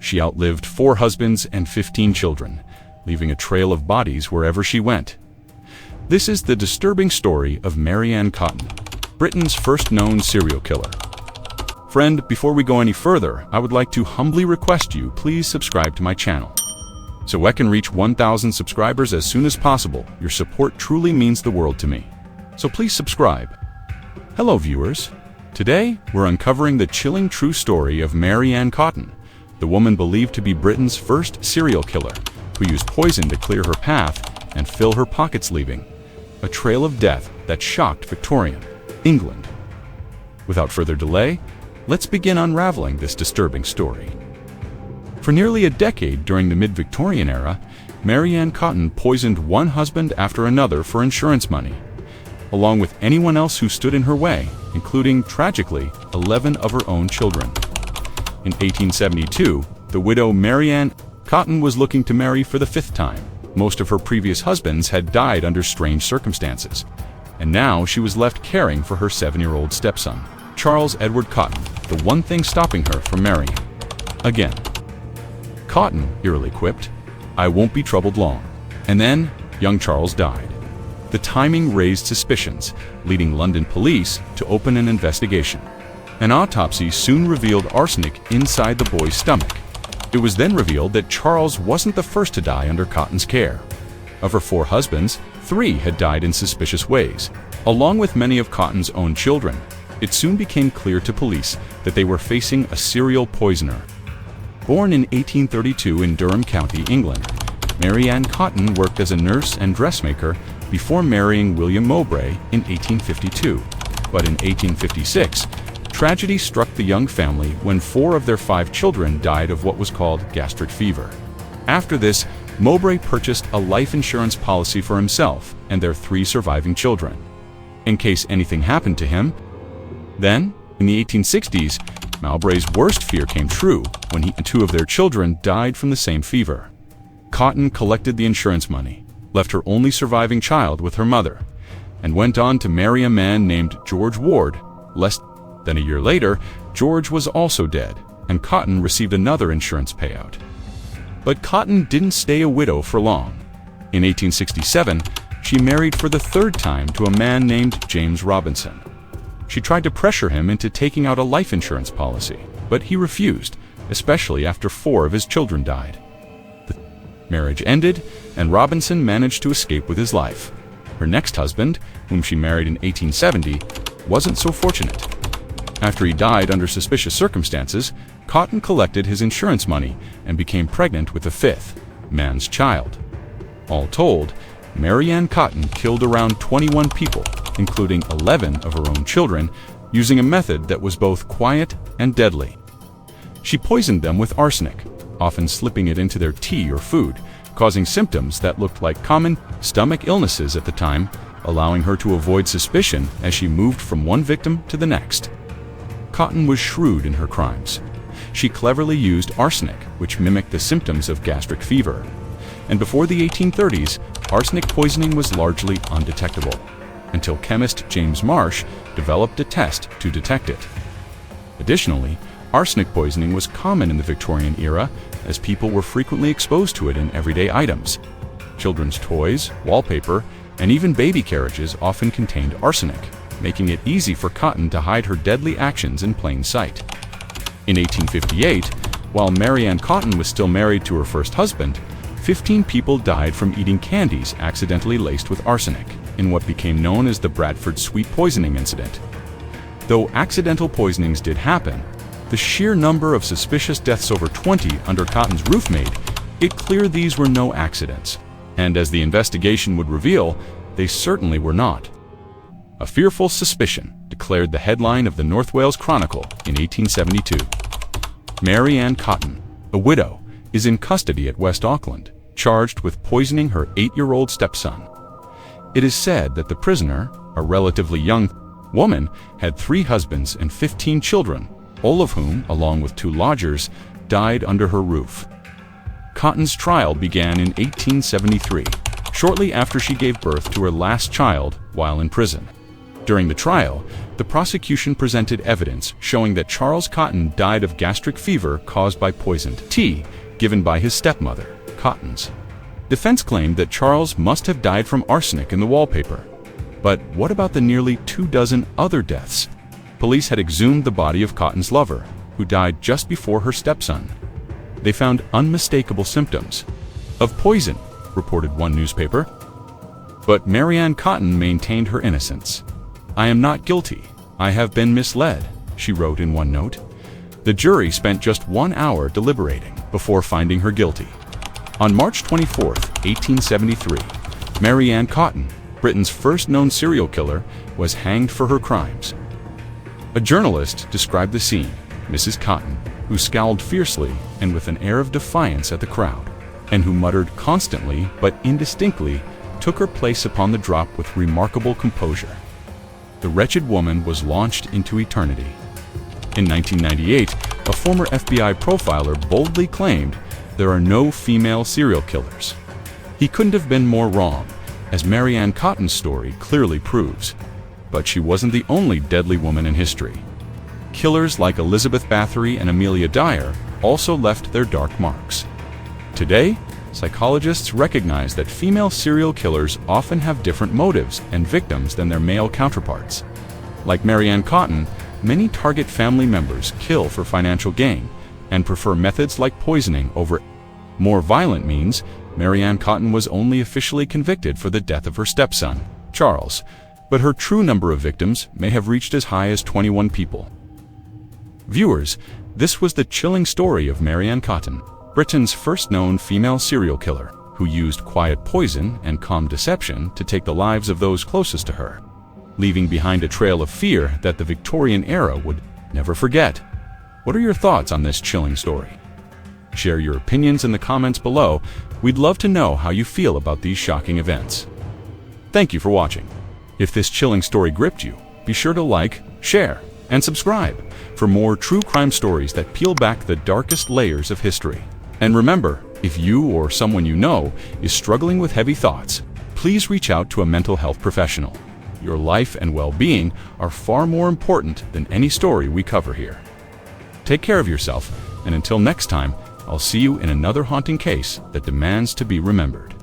She outlived 4 husbands and 15 children, leaving a trail of bodies wherever she went. This is the disturbing story of Mary Ann Cotton, Britain's first known serial killer. Friend, before we go any further, I would like to humbly request you please subscribe to my channel. So I can reach 1,000 subscribers as soon as possible. Your support truly means the world to me. So please subscribe. Hello viewers. Today, we're uncovering the chilling true story of Mary Ann Cotton, the woman believed to be Britain's first serial killer, who used poison to clear her path and fill her pockets, leaving a trail of death that shocked Victorian England. Without further delay, let's begin unraveling this disturbing story. For nearly a decade during the mid-Victorian era, Mary Ann Cotton poisoned one husband after another for insurance money, along with anyone else who stood in her way, including, tragically, 11 of her own children. In 1872, the widow Mary Ann Cotton was looking to marry for the 5th time. Most of her previous husbands had died under strange circumstances, and now she was left caring for her 7-year-old stepson, Charles Edward Cotton, the one thing stopping her from marrying again. Cotton eerily quipped, "I won't be troubled long." And then, young Charles died. The timing raised suspicions, leading London police to open an investigation. An autopsy soon revealed arsenic inside the boy's stomach. It was then revealed that Charles wasn't the first to die under Cotton's care. Of her 4 husbands, 3 had died in suspicious ways, along with many of Cotton's own children. It soon became clear to police that they were facing a serial poisoner. Born in 1832 in Durham County, England, Mary Ann Cotton worked as a nurse and dressmaker before marrying William Mowbray in 1852. But in 1856, tragedy struck the young family when 4 of their 5 children died of what was called gastric fever. After this, Mowbray purchased a life insurance policy for himself and their 3 surviving children, in case anything happened to him. Then, in the 1860s, Mowbray's worst fear came true when he and 2 of their children died from the same fever. Cotton collected the insurance money, left her only surviving child with her mother, and went on to marry a man named George Ward. Less than a year later, George was also dead, and Cotton received another insurance payout. But Cotton didn't stay a widow for long. In 1867, she married for the 3rd time to a man named James Robinson. She tried to pressure him into taking out a life insurance policy, but he refused, especially after 4 of his children died. The marriage ended, and Robinson managed to escape with his life. Her next husband, whom she married in 1870, wasn't so fortunate. After he died under suspicious circumstances, Cotton collected his insurance money and became pregnant with a 5th man's child. All told, Mary Ann Cotton killed around 21 people, including 11 of her own children, using a method that was both quiet and deadly. She poisoned them with arsenic, often slipping it into their tea or food, causing symptoms that looked like common stomach illnesses at the time, allowing her to avoid suspicion as she moved from one victim to the next. Cotton was shrewd in her crimes. She cleverly used arsenic, which mimicked the symptoms of gastric fever. And before the 1830s, arsenic poisoning was largely undetectable, until chemist James Marsh developed a test to detect it. Additionally, arsenic poisoning was common in the Victorian era, as people were frequently exposed to it in everyday items. Children's toys, wallpaper, and even baby carriages often contained arsenic, making it easy for Cotton to hide her deadly actions in plain sight. In 1858, while Mary Ann Cotton was still married to her first husband, 15 people died from eating candies accidentally laced with arsenic, in what became known as the Bradford sweet poisoning incident. Though accidental poisonings did happen, the sheer number of suspicious deaths, over 20 under Cotton's roof, made it clear these were no accidents. And as the investigation would reveal, they certainly were not. A fearful suspicion declared the headline of the North Wales Chronicle in 1872. Mary Ann Cotton, a widow, is in custody at West Auckland, charged with poisoning her 8-year-old stepson. It is said that the prisoner, a relatively young woman, had 3 husbands and 15 children, all of whom, along with 2 lodgers, died under her roof. Cotton's trial began in 1873, shortly after she gave birth to her last child while in prison. During the trial, the prosecution presented evidence showing that Charles Cotton died of gastric fever caused by poisoned tea given by his stepmother, Cotton's. Defense claimed that Charles must have died from arsenic in the wallpaper. But what about the nearly 24 other deaths? Police had exhumed the body of Cotton's lover, who died just before her stepson. They found unmistakable symptoms of poison, reported one newspaper. But Marianne Cotton maintained her innocence. "I am not guilty. I have been misled," she wrote in one note. The jury spent just 1 hour deliberating before finding her guilty. On March 24, 1873, Marianne Cotton, Britain's first known serial killer, was hanged for her crimes. A journalist described the scene, Mrs. Cotton, who scowled fiercely and with an air of defiance at the crowd, and who muttered constantly but indistinctly, took her place upon the drop with remarkable composure. The wretched woman was launched into eternity. In 1998, a former FBI profiler boldly claimed there are no female serial killers. He couldn't have been more wrong, as Marianne Cotton's story clearly proves. But she wasn't the only deadly woman in history. Killers like Elizabeth Bathory and Amelia Dyer also left their dark marks. Today, psychologists recognize that female serial killers often have different motives and victims than their male counterparts. Like Marianne Cotton, many target family members kill for financial gain and prefer methods like poisoning over more violent means. Marianne Cotton was only officially convicted for the death of her stepson, Charles, but her true number of victims may have reached as high as 21 people. Viewers, this was the chilling story of Marianne Cotton, Britain's first known female serial killer, who used quiet poison and calm deception to take the lives of those closest to her, leaving behind a trail of fear that the Victorian era would never forget. What are your thoughts on this chilling story? Share your opinions in the comments below. We'd love to know how you feel about these shocking events. Thank you for watching. If this chilling story gripped you, be sure to like, share, and subscribe for more true crime stories that peel back the darkest layers of history. And remember, if you or someone you know is struggling with heavy thoughts, please reach out to a mental health professional. Your life and well-being are far more important than any story we cover here. Take care of yourself, and until next time, I'll see you in another haunting case that demands to be remembered.